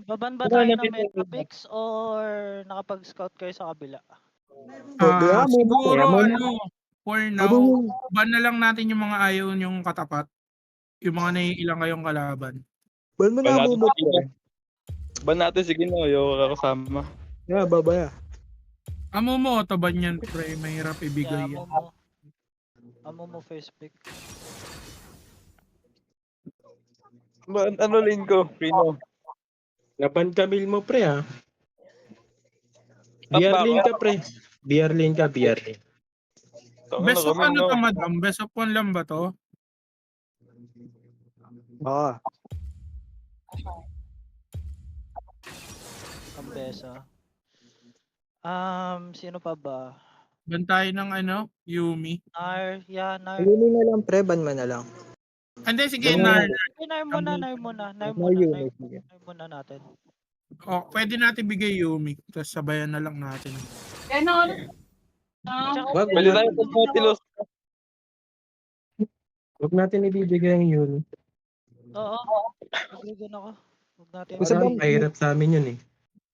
Baban ba Wala tayo na ng Metapix or nakapag-scout kayo sa kabila? Siguro for now, Abo. ban na lang natin yung mga ayaw yung katapat. Yung mga naiilang kayong kalaban. Ban mo Ban na natin mo. si Gino. Ban natin si Gino, ayaw kasama. Yeah, babaya. Amo mo, taban yan pre, mahirap ibigay yan. Amo mo face pick. Ano lane ko, Gino? Laban Camille mo pre ha. Top BR ba lane ako? ka pre. BR lane ka, BR lane. Best of kami, ano no? to madam? Best of 1 lang ba to? Oo. Ang besa. Sino pa ba? Ban tayo ng ano? Yumi. Nar, yeah, Nar. Yun na lang pre, ban mo na lang. Hindi, sige, Ban mo na. Nar. Sige, Nar Yumi. muna natin. Oh, pwede natin bigay Yumi. Tapos sabayan na lang natin. Wag Pwede tayo natin, pag Nautilus. wag natin ibibigay ang yun. Oo. Nagrigan ako. Huwag natin. Parang mahirap sa amin yun eh.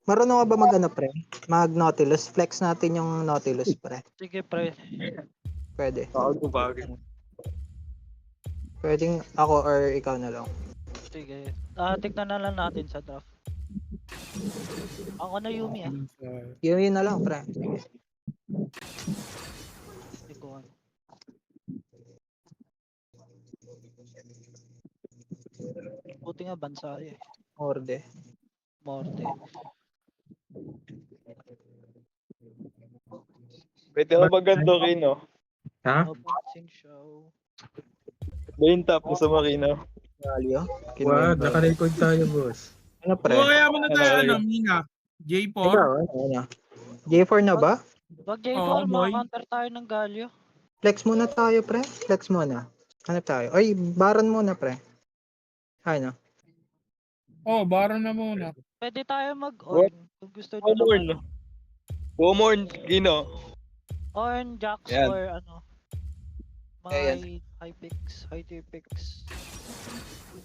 Marunong ka ba mag-ano pre? Mag Nautilus? Flex natin yung Nautilus pre. Sige, pre. Pwede. Ako bagay. Pwedeng ako or ikaw na lang. Sige. Tignan na lang natin sa draft. Ako na Yumi Yun na lang pre. Sige. Ikaw. Buti nga bansa eh. Horde. Morte. Pwede ako magando, Gino. Ha? Open show. Lane top, gusto mo, Gino? Galio. Wag, naka-record tayo boss. Ano pre? O kaya mo na tayo, Ano, Mina. J4. Ikaw, ano? J4 na ba? Wag J4, Oo, boy. makakounter tayo ng Galio. Flex muna tayo pre. Flex muna. Ano tayo? Ay, baron muna pre. Ano? Oh, baron na muna. Pwede tayo mag-orn. Kung gusto nyo Womorn. naman. Womorn, Gino. Orn, Jax, Yan. or ano. Mga high picks, high tier picks.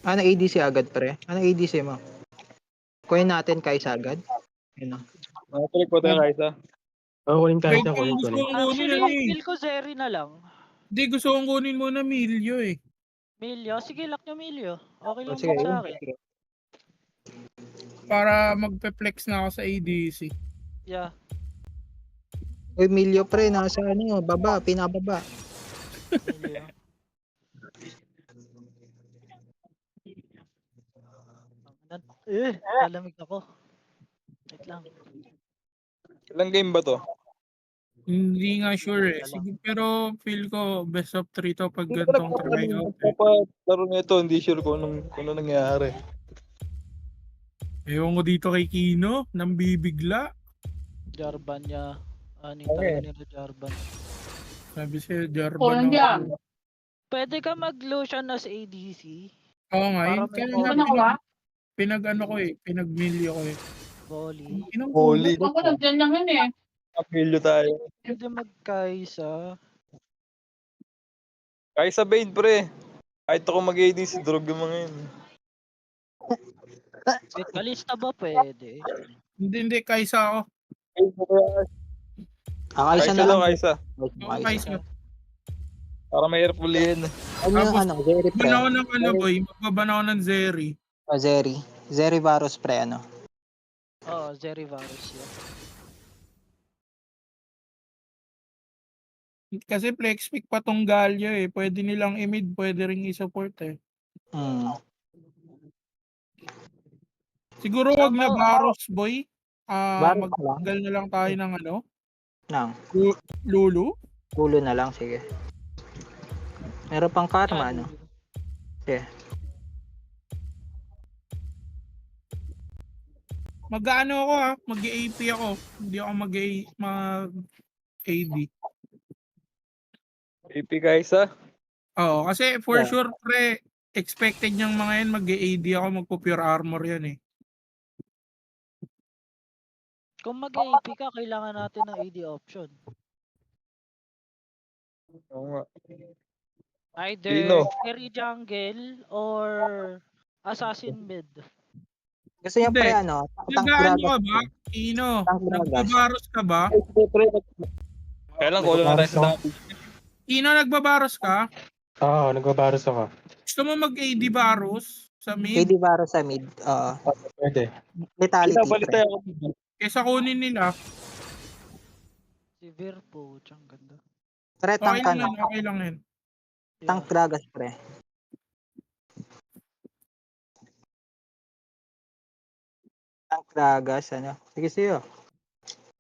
Ano ADC agad pre? Ano ADC mo? Kunin natin Kai'Sa agad. Ano? Nakatulik po tayo, Kaisa. Kunin Wait, kahit ako. gusto kong kunin Actually, ano eh. feel ko Zeri na lang. Hindi, gusto kong kunin muna Milyo eh. Milyo? Sige, lock nyo Milyo. Okay lang Sige, din sa akin. Para magpe-flex na ako sa ADC. Yeah. Uy, Milyo pre, nasa ano, baba, pinababa. Milyo. Lalamig ako. Wait lang. Ilang game ba to? Hindi nga sure eh. Sige, pero feel ko best of 3 to pag gantong tryout eh. Laro nito, hindi sure kung ano nangyayari. Ewan ko dito kay Kino, nang bibigla. Jarban niya. Ano yung talaga nila Jarban. Sabi siya, Jarban ako. Pwede ka mag-Lucian as ADC. Oo nga, Para yun may kaya volley. nga pinag-ano ko eh, pinag-milyo ko eh. Volley. Inang Holy. tulad. Ako nandyan lang yun eh. Apelyo tayo. Pwede mag-Kaisa. Kaisa Bane, pre. Kahit ako mag-ADC, drog yung mga yun. Wait, kalista ba pwede? Hindi, Kaysa ako. Kai'Sa Kaisa na lang, lang. Kaisa. Oo, Kaysa. Para mahirap ulihin. Ano yung Tapos, ano, Zeri pre? Magbaban ako ng ano boy, magbaban ako ng Zeri. Oh, Zeri. Zeri Varus pre, ano? Oo, Zeri Varus yun. Kasi flex pick pa tong Galio eh. Pwede nilang i-mid, pwede ring i-support eh. Siguro wag na Varus boy. Varus na lang? Magtanggal na lang tayo ng ano? Nang. Lulu? Ulo na lang, sige. Meron pang karma, ano? Okay. Mag-ano ako mag-AP ako. Hindi ako mag-AD. AP Kaisa. Oo, kasi for sure pre, expected niyang mga yan mag-AD ako, magpo-pure armor yan eh. Kung mag-AP ka, kailangan natin ng AD option. Oo nga. Either Sino? carry jungle or assassin mid. Gusto niya Hindi. pre ano? Tank Nag-ano Gragas. ka ba? Ino, Tank Gragas. nagbabaros ka ba? Kaya lang, kulang na tayo sa dami. Ino, nagbabaros ka? Oo, nagbabaros ako. Gusto mo mag-AD Baros sa mid? KD Varo sa mid. Pwede. Lethality Balik pre. tayo ako. Kesa kunin nila. Si Virpo, tsang ganda. Pre, tank Okay ka lang na. yan, okay lang yan. Tank Gragas pre. Tank Gragas, ano? Sige sa'yo.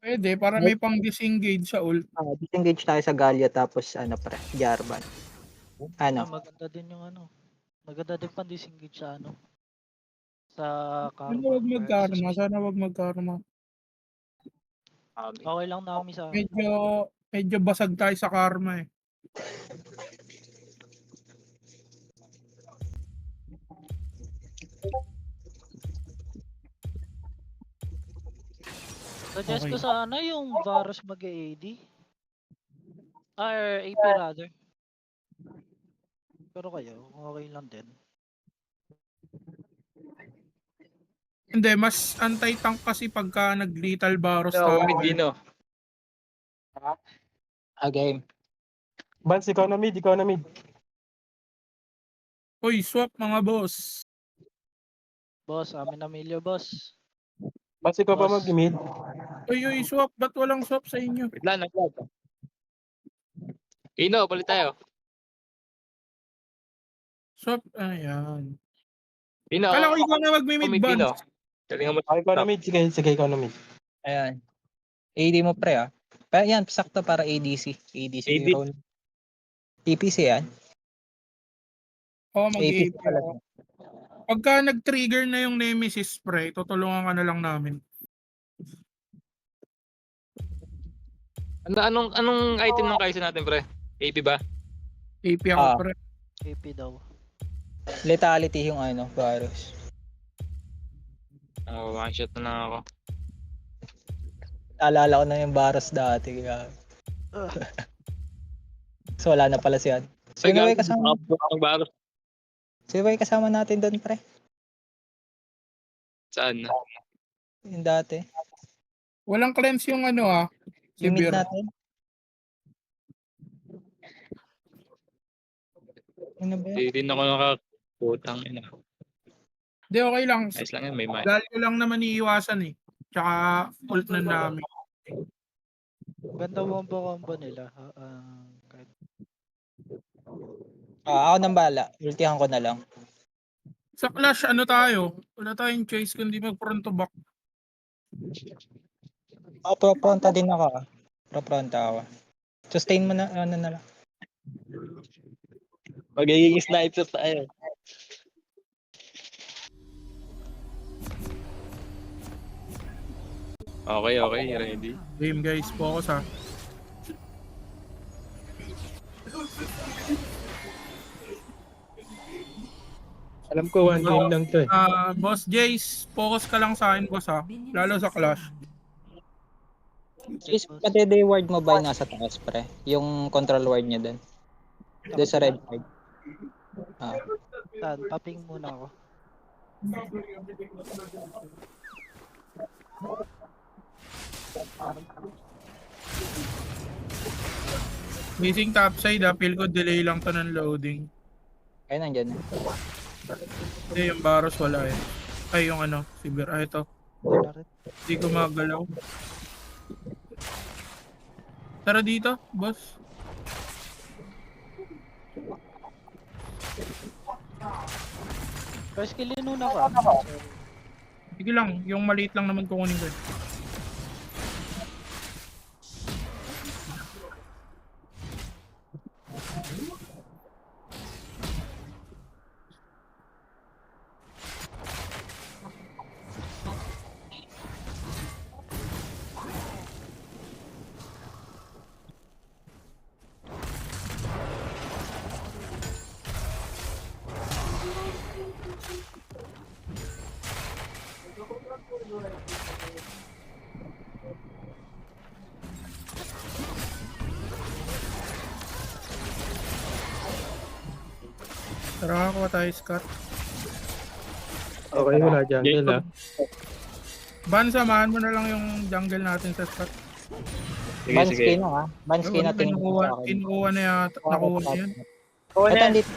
Pwede, para may pang disengage sa ult. Disengage tayo sa Galio tapos ano pre, Jarvan. Ano? Maganda din yung ano. Maganda din pang disengage sa ano. Sa Sana Karma. wag magkarma, sana wag magkarma. Okay lang namin sa akin. Medyo basag tayo sa karma eh. Suggest ko Okay. sana yung Varus mag-AD. Or AP rather. Pero kayo, okay lang din. Hindi, mas anti-tank kasi pagka nag-lethal Baros No, tayo. Dino. Game. Bans, ikaw na mid, ikaw na mid. Uy, swap mga boss. Boss, amin na milyo, boss. Bans, ikaw pa Boss. mag-mid. Uy, swap. Ba't walang swap sa inyo? Wait lang, nag-lag. Ino, balik tayo. Swap, ayan. Ino, Kala ko ikaw na mag-mid Ino. bans. Galingan mo. Okay, ikaw na mid. Sige, sige, ikaw na mid. Ayan. AD mo pre ah. Pero yan, sakto para ADC. ADC. AD. Role. TPC yan. Oo, APC mag-AP pala. ako. Pagka nag-trigger na yung Nemesis spray, tutulungan ka na lang namin. Anong item ng Kai'Sa natin, pre? AP ba? AP ako Ah. pre. AP daw. Lethality yung ano, Varus. One shot na lang ako. Alala ko na yung Varus dati. Kaya... so wala na pala siya. Sino ba yung kasama? Baros. Sino ba yung kasama natin doon pre? Saan? Yung dati. Walang cleanse yung ano ah. Si Yung mid Bir. natin. Ano ba yun? Hindi rin ako nakakutang. Hindi, okay lang. Ayos lang yan, may mic. Galio lang naman iiwasan eh. Tsaka ult na namin. Ganda combo nila. Kahit Ako nang bala. Ultihan ko na lang. Sa Clash, ano tayo? Wala tayong choice kundi mag-front to back. Pro-pronta din ako. Pro-pronta ako. Sustain mo na, ano na lang. Magiging sniper tayo. Okay, ready. Game guys, focus ha. Alam ko, one game lang to eh. Boss Jace, focus ka lang sa akin boss ha. Lalo sa Clash. Is pati ward mo ba yung nasa taas pre? Yung control ward niya doon. Doon sa red card. saan, paping muna ako. Missing topside ha. Feel ko delay lang to ng loading. Ayun nandyan. Hindi, yung Baros wala eh. Ay, yung ano, si Bir. Ah, ito. Wala rin. Hindi ko magalaw. Tara dito, boss. First kill yun una ka. Sige lang, yung maliit lang naman kukunin ko eh. Tara, kuha tayo, Scott. Okay, wala jungle ah. Ban, samahan mo na lang yung jungle natin sa spot. Sige, Ban sige. skin ha. Ban skin na tingin ko sa akin. Kinukuha na yata. Nakuha na yan. Oo Ito, na. andito.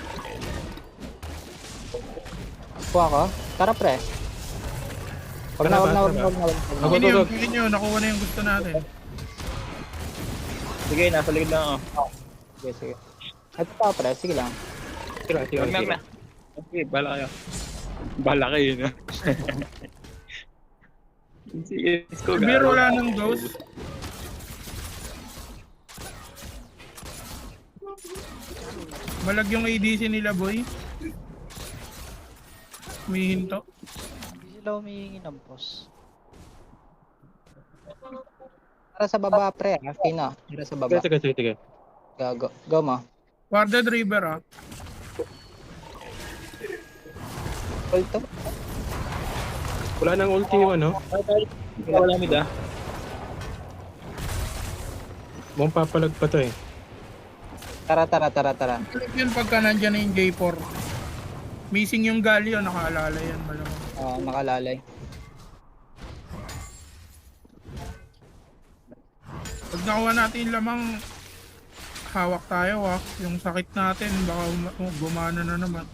Kuha ko. Tara, pre. Wag na, wag na, wag na, wag na, wag na. Ako, Yun yun, ako. yun yun. Nakuha na yung gusto natin. Sige, nasa likod lang ako. Sige, sige. Ito pa, pre. Sige lang. Sige, sige, Wag na, sige. wag na. Okay, bala kayo. Bala kayo, no? Sige, let's go, Beer, guys. wala nang ghost. Balag yung ADC nila, boy. May hinto. Hindi sila humihingi ng boss. Tara sa baba, pre. Kina. Tara sa Sige, baba. sige, sige, sige. Gago. Go mo. Warded River, ah. Hold to. Wala nang ulti yung ano. Wala mid ah. Mukhang papalag pa to eh. Tara, tara, tara, tara. Balag yun pagka nandyan na yung J4. Missing yung Galio, nakaalala yan malamang. Nakalalay. Pag nakuha natin yung lamang, hawak tayo ah. Yung sakit natin, baka gumana na naman.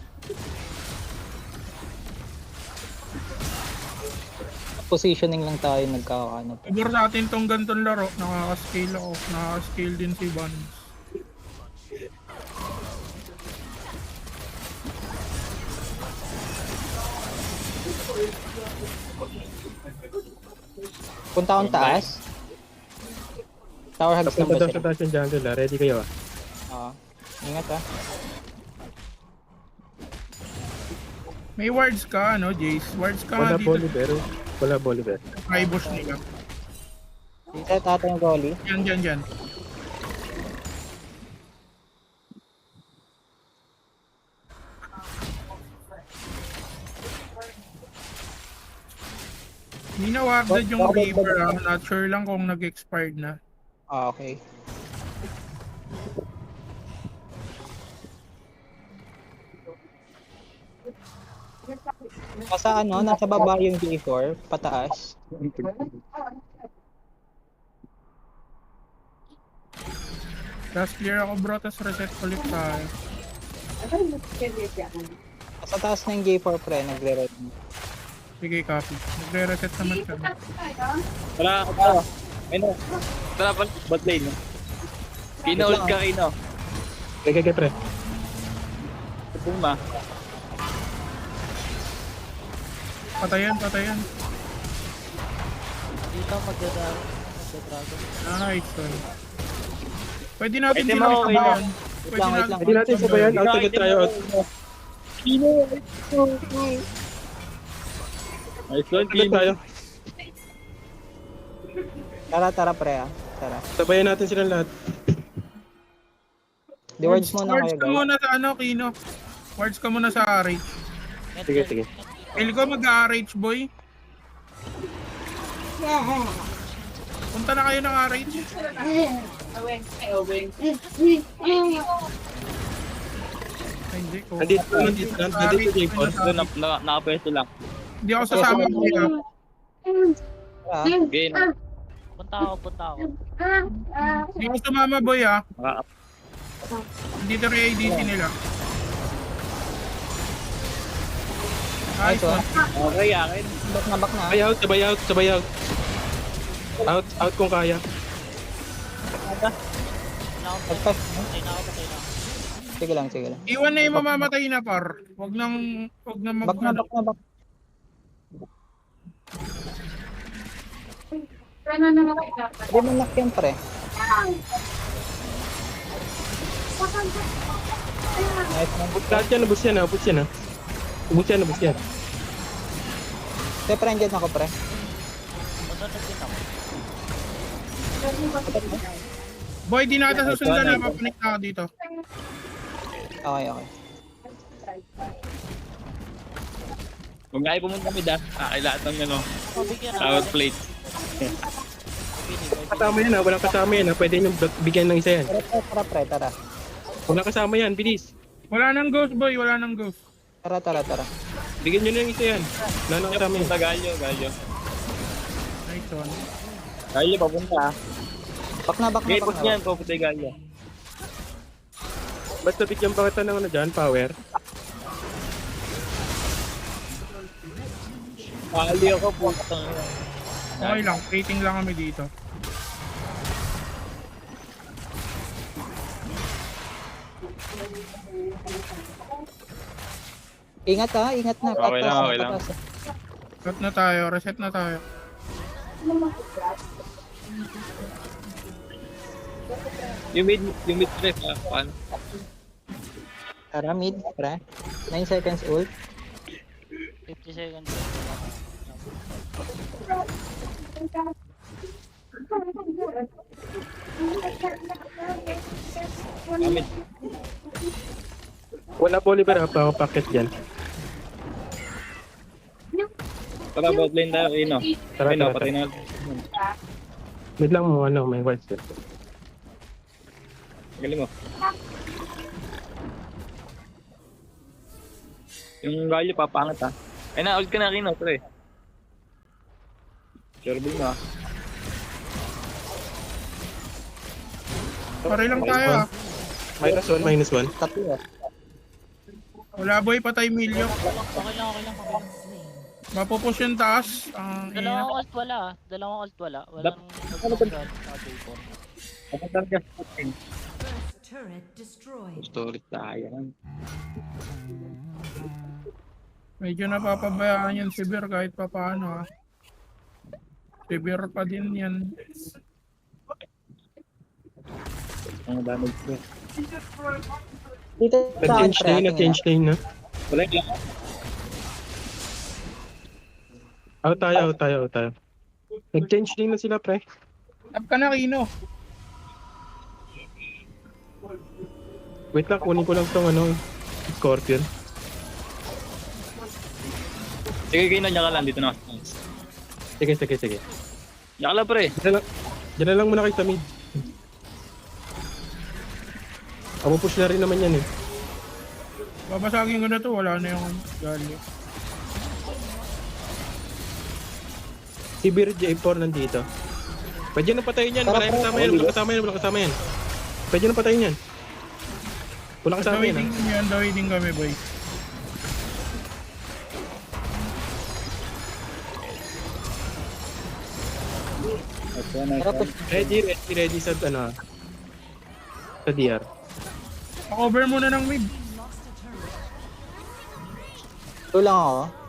Positioning lang tayo nagkakaano. Pabor sa atin tong gantong laro, nakaka-scale ako. Nakaka-scale din si Vans. Punta akong taas. Tower hugs lang Punta ba daw sa sila? taas yung jungle ah. Ready kayo ah. Ingat ah. May wards ka, ano, Jace? Wards ka nga Wala dito. Bolivar. Wala Bolivar. High bush nila. Set ata yung volley. Yan, yan, yan. Hindi na warded yung river ah. Not sure lang kung nag-expired na. Okay. Nasa ano, nasa baba yung J4, pataas. Last clear ako bro, tapos reset ulit tayo. Nasa taas na yung J4 pre, nagre-red. Sige, copy. Nagre-reset naman siya. Tara, tara. Ayun. Tara, bot lane. no? Kino ulit ka, Kino. Okay, okay, pre. Puma. Patayan, patayan. Dito magda-dragon. Nice one. Pwede natin Pwede silang mo, okay sabayan. Wait lang, wait lang. Hindi natin sabayan. Out agad tayo. Out. Kino. Nice one, Agad Kino. tayo. Tara, tara pre ah. Tara. Sabayan natin silang lahat. The words muna Wards kayo ka guys. muna sa ano, Kino. Wards ka muna sa RH. Sige, sige. Feel ko mag-RH, boy. Punta na kayo ng RH. Ay, hindi ko. Nandito J4. Doon, nakapwesto lang. Hindi ako sasama mo ya. Tara. Game. Punta ako, punta ako. Hindi ako sumama, boy ah. Maka- Dito rin yung ADC nila. Nice Nice one. one. Okay, akin. Back na, back na. Sabay out, sabay out, sabay out. Out, out kung kaya. Pagpas. Patay na ako, patay na ako. Sige lang, sige lang. Iwan na yung mamamatay na par. Wag nang mag Back na, back na, back. Hindi mo knock yan pre. Nice man. Lahat yan, ubus yan ah, ubus yan ah. Ubus yan, ubus yan. Pre, pre, andyan ako pre. Masunod din ako. Boy, di natin susundan na. Papanik na ako dito. Okay, okay. Kung kaya pumunta kami da, lahat ng ano, Mabigyan ako. tower plate. Kasama yan ah, walang kasama yan ah. Pwede nyo bigyan ng isa yan. Tara, pre, tara, pre, tara. Walang kasama yan, bilis. Wala nang ghost, boy. Wala nang ghost. Tara, tara, tara. Bigyan nyo na yung isa yan. Lalo ka kami. Punta Galio. Nice one. Galio, papunta. Back na, back na, Okay, back push na. niyan, papunta yung Galio. Basta bigyan pa kita ng ano dyan, power. Galio ko, pupunta. Okay lang, waiting lang kami dito. Ingat ha, ingat na. Okay lang, okay lang. Cut na tayo, reset na tayo. Yung mid trip, paano? Tara, mid, pre. 9 seconds ult. 50 seconds. Mid. Wala po Oliver ha, pa ako packet dyan. Tara, bot lane tayo, Ino. Tara, Ino, tara, patay na. Mid lang mo, ano, may white step. Galing mo. Yung Galio, papangat ha. Ay na, ult ka na, Ino, pre. Sure mo ha. Pare lang tayo ah. -1. Tatlo ah. Wala boy, patay milyo. Okay lang. Mapupush yung taas. Ang ina. Dalawang ult wala ah. Dalawang ult wala. Walang nagpapagod. Nakadipon. Kapag ka sa atin. First turret destroyed. Gusto ulit tayo. Medyo napapabayaan yan si Beer kahit pa paano ah. Si Beer pa din yan. Ang damage ko. Dito sa akin, Nag-change pre. lane, ating nag-change lane na. Wala yung Out tayo. Nag-change lane na sila, pre. Tap ka na, Kino. Wait lang, kunin ko lang tong ano, Scorpion. Sige, kayo na, ka lang. Dito na. Sige. Yaka lang, pre. Diyan na lang muna kayo sa mid. Push na rin naman yan eh. Babasagin ko na to, wala na yung Galio. Si Beer J4 nandito. Pwede na patayin yan, wala kasama yan. Pwede na patayin yan. Wala kasama yan. Waiting yan, waiting kami boy. Tara, push. Ready sa ano. Sa DR. Pa-cover muna ng mid. Ito lang ako.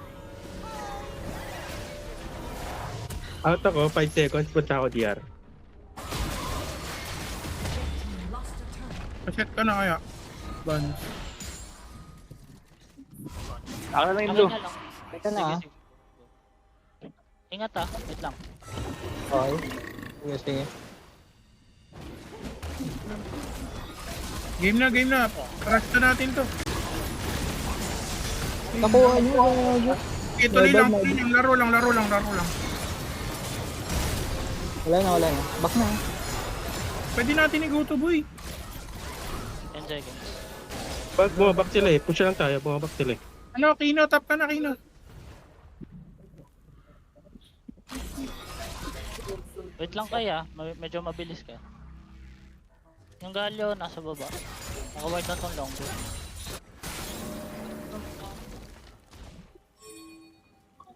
Out ako, 5 seconds, punta ako DR. Reset ka na kaya. Bans. Yaka lang yung Okay blue. na lang. Ito na ah. Ingat ah. Wait lang. Okay. Sige. Game na. Rush na natin to. Nakuha nyo. Tuloy lang. Yung laro lang. Wala na. Back na. Pwede natin i-go to boy. 10 seconds. Pag bumabak sila eh, push lang tayo, bumabak sila eh. Ano, Kino, tap ka na, Kino. Wait lang kaya. Medyo mabilis ka. Yung Galio nasa baba. Naka-ward na tong long bow.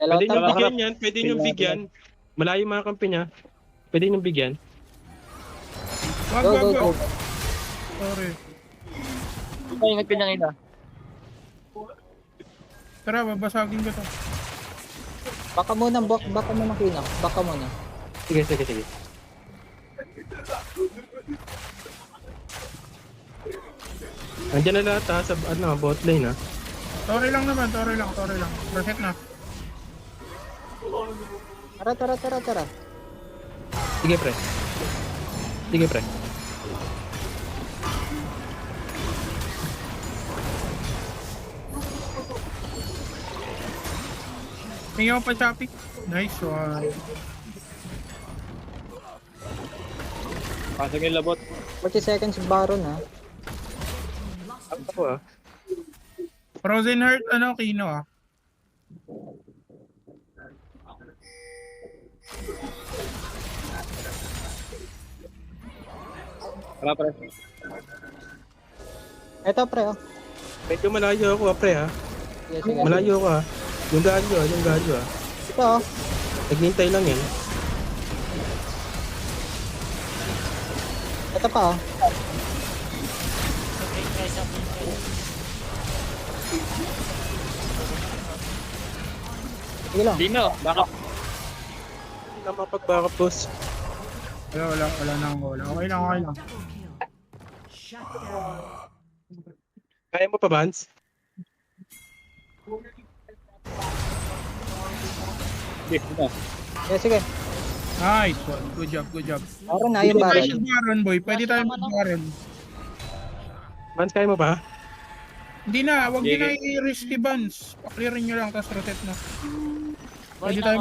Hello, Pwede nyo tap. bigyan yan, pwede nyo bigyan. Malayo mga kampi niya. Pwede nyo bigyan. Wag. Go. Sorry. Ingat ka niya, Ino. Tara, babasagin ko to. Baka muna, Kino. Baka muna. Sige. Andiyan na lahat ha, sa ano, bot lane ha. Sorry lang. Reset na. Tara. Sige pre. Tingnan pa Chapi. Nice one. Pasok yung labot. 40 seconds Baron ha. Ako ah. Frozen Heart, Kino ah. Tara, pre. Eto pre, oh. Medyo malayo ako pre ha. Sige, sige. Malayo ako ha. Yung galyo ha. Ito, oh. Naghihintay lang yan. Ito pa, oh. Okay, guys, okay, guys. Sige lang. Dino, baka. Hindi na mapag-backup boss. Wala na ako. Okay lang. Double kill. Shut down. Kaya mo pa, Vance? Dino. Sige, sige. Nice one. Good job. Ako na yung Pwede baron. tayo mag-baron, boy. Pwede tayo mag-baron. Vance, kaya mo pa? Hindi na, wag Sige. din na i-risky buns. Paklirin nyo lang, tapos rotate na. Boy Pwede na tayo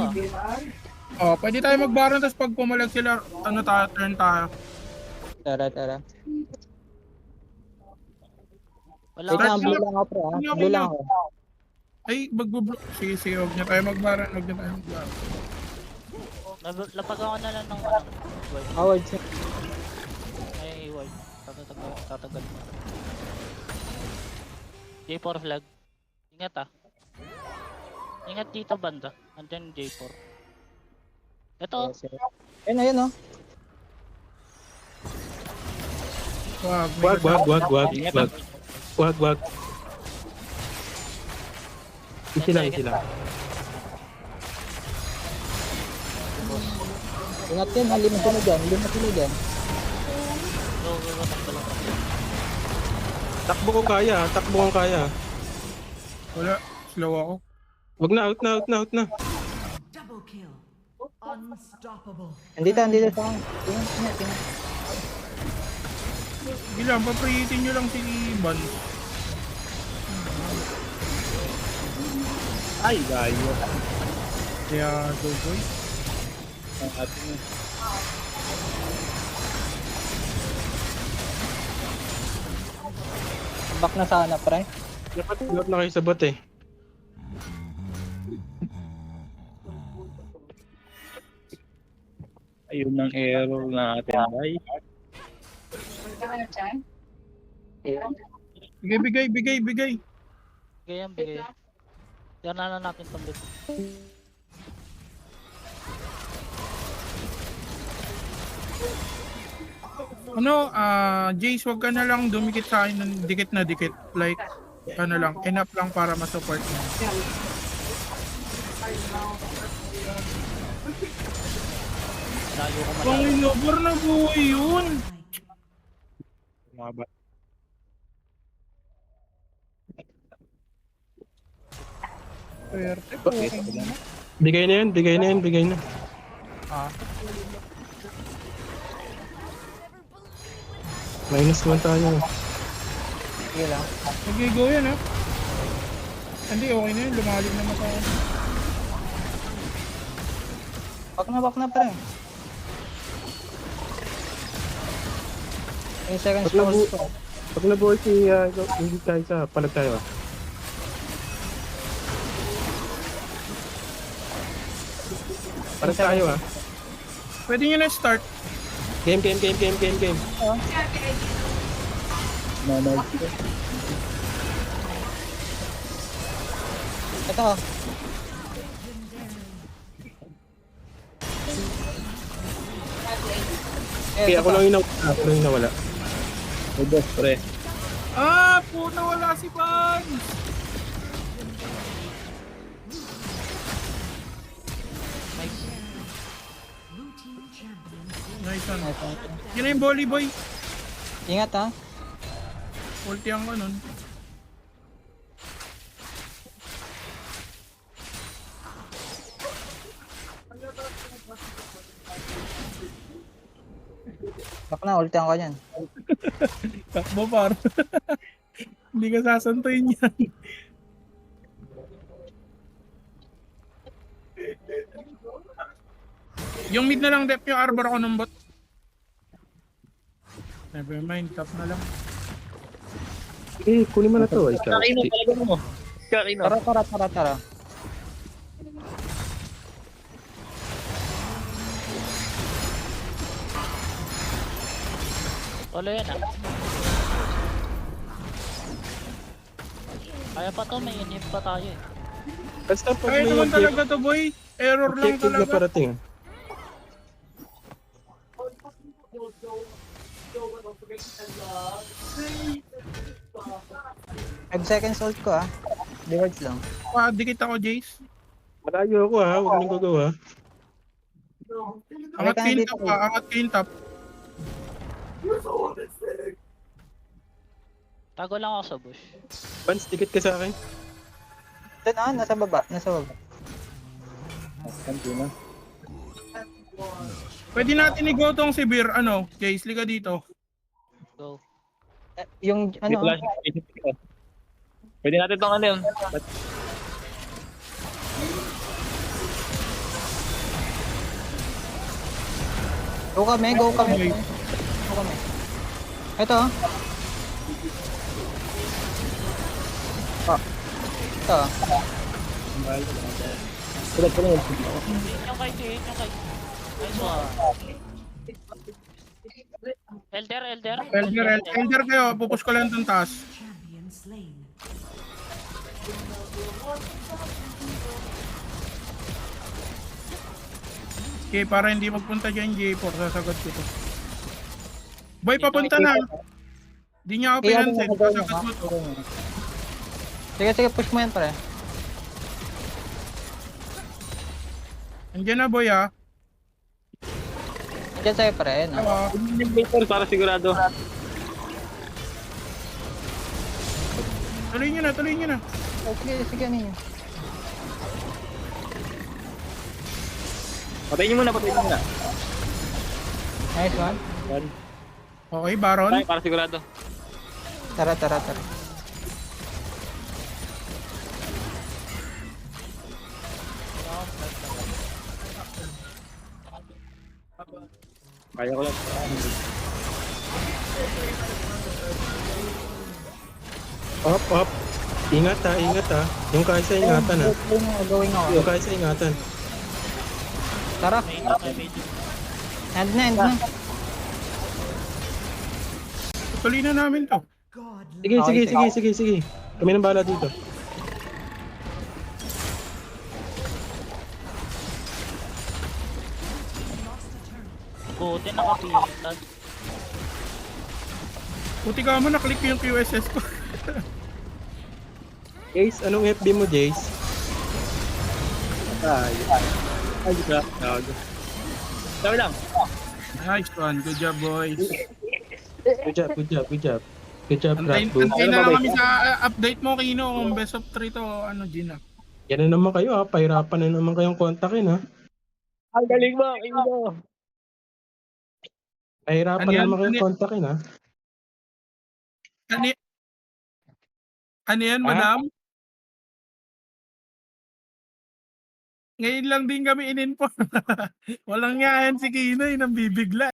ako. pwede tayo mag-baron, tapos pag pumalag sila, turn tayo. Tara. Wala Wait lang, ako. blue lang ako pre, ah. Blue lang ako. Ay, magbo-block. Sige, wag nyo tayo mag-baron. Lapag ako na lang ng ano. Boy. Howard, sige. Ay, ward. Tatagal mo. J4 flag. Ingat ah. Ingat dito banda. Andyan yung J4. Ito. Sige. Ayun, oh. Wag. Easy lang. Ingat yan, ha. Lima sila dyan. Go. Takbo lang. Takbo kung kaya. Wala, slow ako. Wag na, out na. Double kill. Unstoppable. Andito sa akin. Tingnan. Sige lang, paprihitin nyo lang si Ban. Ay, gayo. Kaya, go boy. Ang ating Back na sana, pre. Dapat load na kayo sa bot eh. ayun ang error natin, ay. Sige, bigay. Bigay. Tignan na natin itong bit. Jace, wag ka na lang dumikit sa akin ng dikit na dikit. Like, enough lang para ma-support mo. Layo ko Pang malayo. lover na buhay yun! Mga ba? Swerte po. Bigay na yan. Ah, Minus naman tayo. Sige lang. nag-go yan ha. Hindi, okay na yun. Lumalim naman sa akin. Back na, pre. 10 seconds Pag nabu- pause. Pag nabuhay si hindi tayo sa palag tayo. Palag tayo ah. Pwede nyo na start. Game. Nanood ko. Ito, oh. Okay, ako lang yung nawala. May boss, pre. Puta, wala si Ban! Blue team champion. Nice one. Ito. Yun na yung volley boy. Ingat, ha. Ulti ang nun. Back na, ultihan ka yan. Takbo par. Hindi ka sasantuin yan. Yung mid na lang dep yung arbor ako ng bot. Never mind, top na lang. Kunin mo na to. Ikaw. Kakino, talaga mo. Kakino. Tara. Solo yan ah. Kaya pa to, may inhib pa tayo eh. Basta pag Kaya may naman objective, talaga to boy. Error lang objective na talaga. parating. Five seconds ult ko ah. Rewards lang. Dikit ako, Jace. Malayo ako ha, huwag nang gagawa. Angat ka na kayo dito, top Kuya. pa, angat kayo top. Tago lang ako sa bush. Vance, dikit ka sa akin. Doon ah, nasa baba. Nasa baba. Pwede natin i-go tong si Beer, ano, Jace, liga dito. Go. Yung May ano, flash. Pwede natin tong ano yun. go kami, go kami. Okay. Go kami. Ito ah. Ito ah. Hit yung kay, hit yung kay. Nice one. Elder. Elder kayo, pupush ko lang itong taas. Champion slain. Okay, para hindi magpunta dyan J4, sasagot ko to. Boy, papunta na. Di niya ako Eh, ano pinansin, mo, gawin mo, sasagot mo to. Sige, push mo yan pare. Andiyan na boy ah. Diyan sa'yo pare, ayun ah. Ah, Para sigurado. tuloy nyo na. Oh, sige, ano yun. Patayin niyo muna. Nice one. Okay, Baron. Tayo, para sigurado. Tara. Kaya ko lang. Up. Ingat ha. Yung Kaysa ingatan ha. Going ako. Yung Kaysa ingatan. Tara, May inhib. end na. Tuloy na namin to. God Sige. Kami nang bahala dito. Buti nakapilitan. Puti ka mo, naklik ko yung QSS ko. Jace, anong FB mo, Jace? Ay, gago. Sabi lang. Nice one, good job boys. Good job. Good job, Antayin Bradford. na lang kami sa update mo, Kino, kung best of 3 to, ano, Gina. Yan na naman kayo ha. Pahirapan na naman kayong kontakin ha. Ang galing mo, Kino. Pahirapan Ano na yan? naman kayong kontakin ha. Ano yan, madam? Ngayon lang din kami in-inform. Walang yan si Kino, nang bibigla.